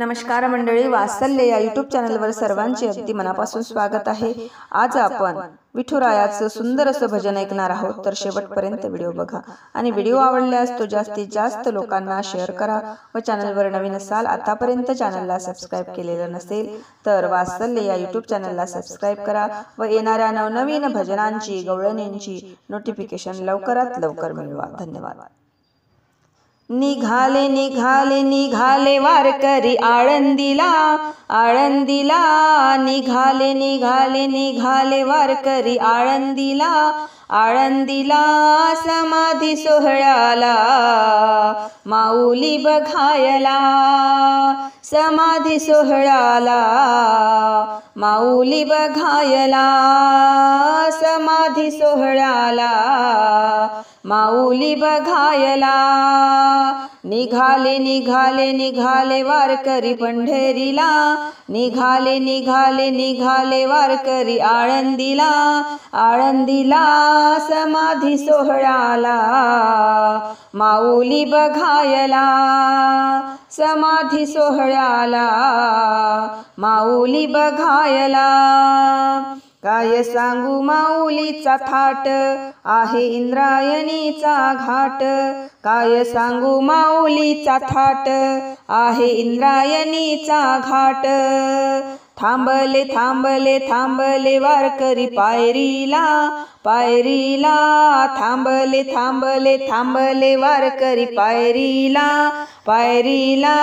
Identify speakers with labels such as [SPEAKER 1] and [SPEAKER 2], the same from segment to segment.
[SPEAKER 1] नमस्कार मंडळी, वात्सल्य या यूट्यूब चॅनलवर सर्वांचे अगदी मनापासून स्वागत आहे। आज आपण विठुरायाचं सुंदर असं भजन ऐकणार आहोत, तर शेवटपर्यंत व्हिडिओ बघा आणि व्हिडिओ आवडल्यास तो जास्तीत जास्त लोकांना शेअर करा व चॅनलवर नवीन असाल, आतापर्यंत चॅनलला सबस्क्राइब केलेलं नसेल तर वात्सल्य या यूट्यूब चॅनलला सबस्क्राइब करा व येणाऱ्या नवनवीन भजनांची गवळणींची नोटिफिकेशन लवकरात लवकर मिळवा। धन्यवाद। निघाले निघाले निघाले वारकरी आळंदीला, आळंदीला निघाले निघाले निघाले वारकरी आळंदीला, आळंदीला समाधी सोहळ्याला माऊली बघायला, समाधी सोहळ्याला माऊली बघायला, समाधी सोहळ्याला माऊली बघायला। निघाले निघाले निघाले वारकरी पंढरीला, निघाले निघाले निघाले वारकरी आळंदीला, आळंदीला समाधी सोहळ्याला माऊली बघायला, समाधी सोहळ्याला माऊली बघायला। काय सांगू माऊलीचा थाट आहे इंद्रायणीचा घाट, काय सांगू माऊलीचा थाट आहे इंद्रायणीचा घाट। थांबले थांबले थांबले वारकरी पायरीला, पायरीला थांबले थांबले थांबले वारकरी पायरीला, पायरीला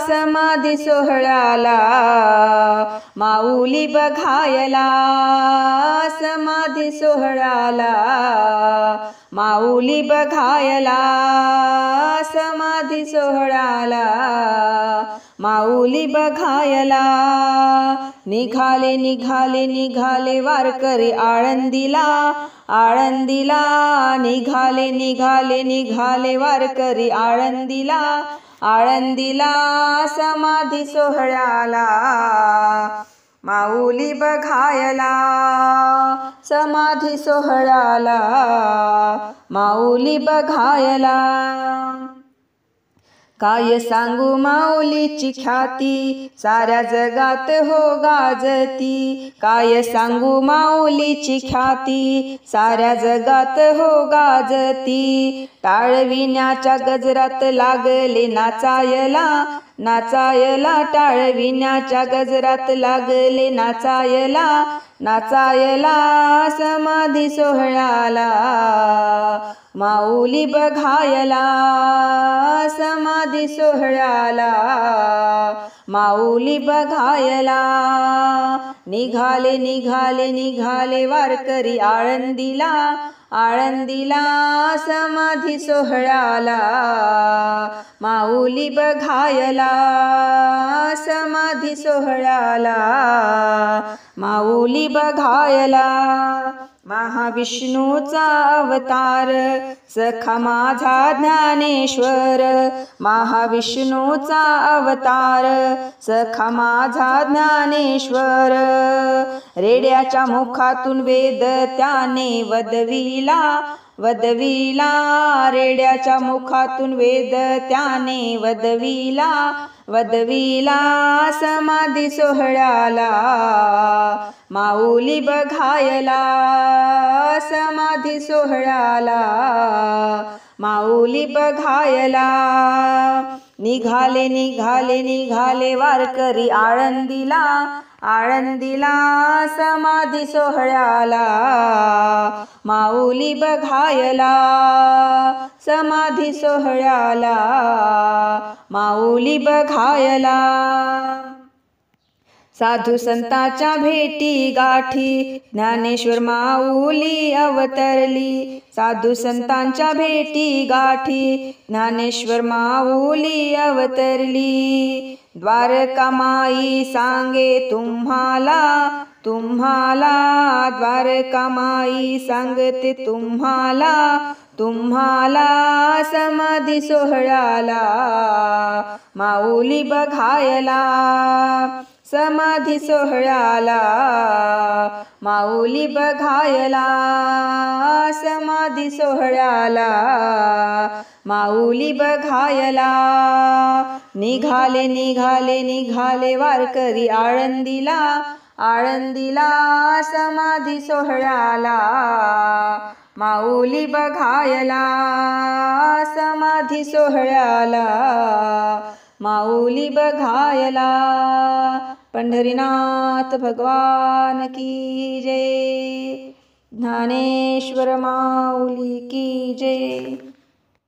[SPEAKER 1] समाधी सोहळ्याला माऊली बघायला, समाधी सोहळ्याला माऊली बघायला, समाधी सोहळ्याला माऊली बघायला। निघाले निघाले निघाले वारकरी आळंदीला, आळंदीला निघाले निघाले निघाले वारकरी आळंदीला, आळंदीला समाधी सोहळ्याला माऊली बघायला, समाधी सोहळ्याला माऊली बघायला। काय सांगू माऊलीची ख्याती साऱ्या जगात हो गाजती, काय सांगू माऊलीची ख्याती साऱ्या जगात हो गाजती। टाळविण्याच्या गजरात लागले नाचायला, नाचायला टाळविण्याच्या गजरात लागले नाचायला, नाचायला समाधी सोहळ्याला माऊली बघायला, समाधी सोहळ्याला माऊली बघायला। निघाले निघाले निघाले वारकरी आळंदीला, आळंदीला समाधी सोहळ्याला माऊली बघायला, समाधी सोहळ्याला माऊली बघायला। महाविष्णूचा अवतार सखा माझा ज्ञानेश्वर, महाविष्णूचा अवतार सखा माझा ज्ञानेश्वर। रेड्याच्या मुखातून वेद त्याने वदविला, वदविला रेड्याच्या मुखातून वेद त्याने वदविला, वदविला समाधी सोहळ्याला माऊली बघायला, समाधी सोहळ्याला माऊली बघायला। निघाले निघाले निघाले वारकरी आळंदीला, आळंदीला समाधी सोहळ्याला माऊली बघायला, समाधी सोहळ्याला माऊली बघायला। साधू संतांच्या भेटी गाठी ज्ञानेश्वर माऊली अवतरली, साधू संतांच्या भेटी गाठी ज्ञानेश्वर माऊली अवतरली। द्वारका माई सांगे तुम्हाला, तुम्हाला द्वारका माई सांगते तुम्हाला, तुम्हाला समाधी सोहळ्याला माऊली बघायला, समाधी सोहळ्याला माऊली बघायला, समाधी सोहळ्याला माऊली बघायला. निघाले निघाले निघाले वारकरी आळंदीला, आळंदीला समाधी सोहळ्याला माऊली बघायला, समाधी सोहळ्याला माऊली बघायला. पंढरीनाथ भगवान की जय, ज्ञानेश्वर माऊली की जय.